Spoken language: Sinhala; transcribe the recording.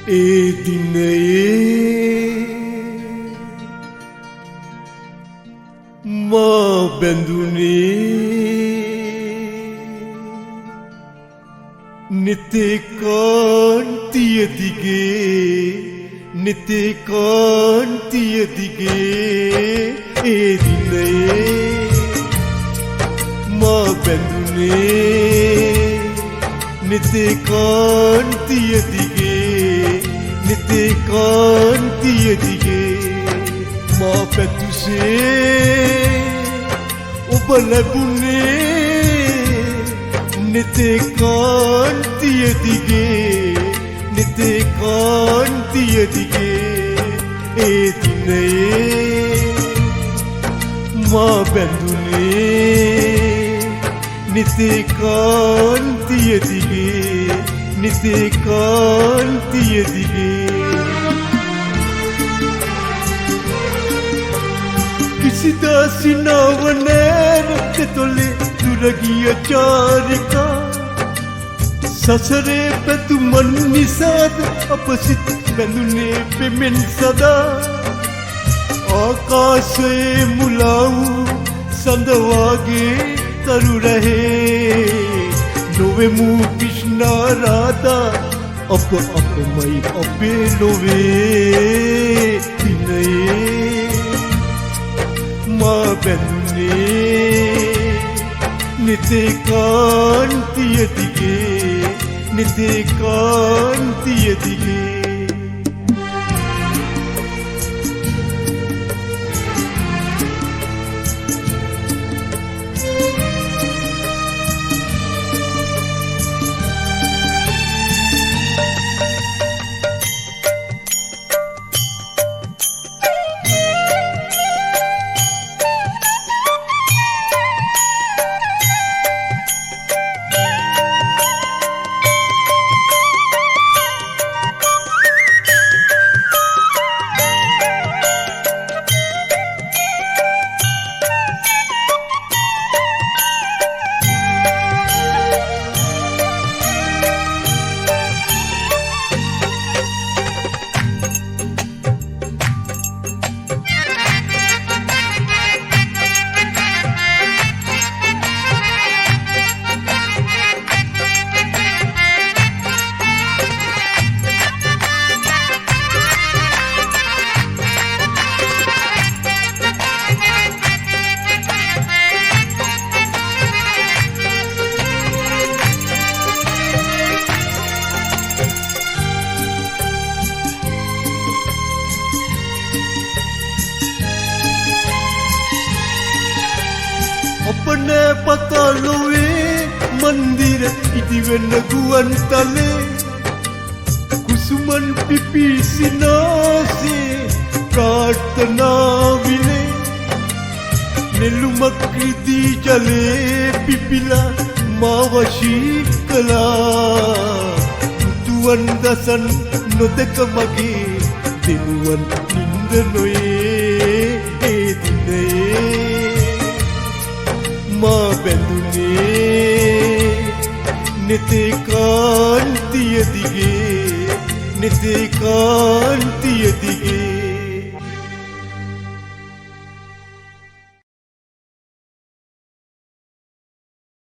ඒ දිනයේ මා බැඳුනේ නිතේ කාන්තිය දිගේ නිතේ කාන්තිය දිගේ ඒ දිනයේ මා බැඳුනේ නිතේ කාන්තිය දිගේ නිතේ කාන්තිය දිගේ මා පැතුසේ ඔබ ලැබුණේ නිතේ කාන්තිය දිගේ නිතේ කාන්තිය දිගේ ඒ දිනයේ මා බැඳුනේ නිතේ කාන්තිය දිගේ නිතේ කාන්තිය දිගේ කිසිදා සිනාව නෑර තොලේ දුරගිය චාරිකා සසරේ පැතුමන් නිසාද අප සිත් බැඳුනේ පෙමෙන් සදා ආකාශයේ මුලා වූ සඳ වාගේ තරු රැහේ නොවෙමු කිෂ්ණා රාධා අප අපමයි අපේ නොවේ දිනයේ මා බැඳුනේ නිතේ කාන්තිය දිගේ නිතේ කාන්තිය දිගේ अपने पता लोवे मंदिर इदिवेन गुवन तले कुसुमन पिपी सिनासे प्रार्थना विले नेलुमक कृति जले पिपिला मावशी कला तुवन दसन नोदक मगे दिनुवन निंद नोये ए दिनये මා බැඳුනේ නිතේ කාන්තිය දිගේ නිතේ කාන්තිය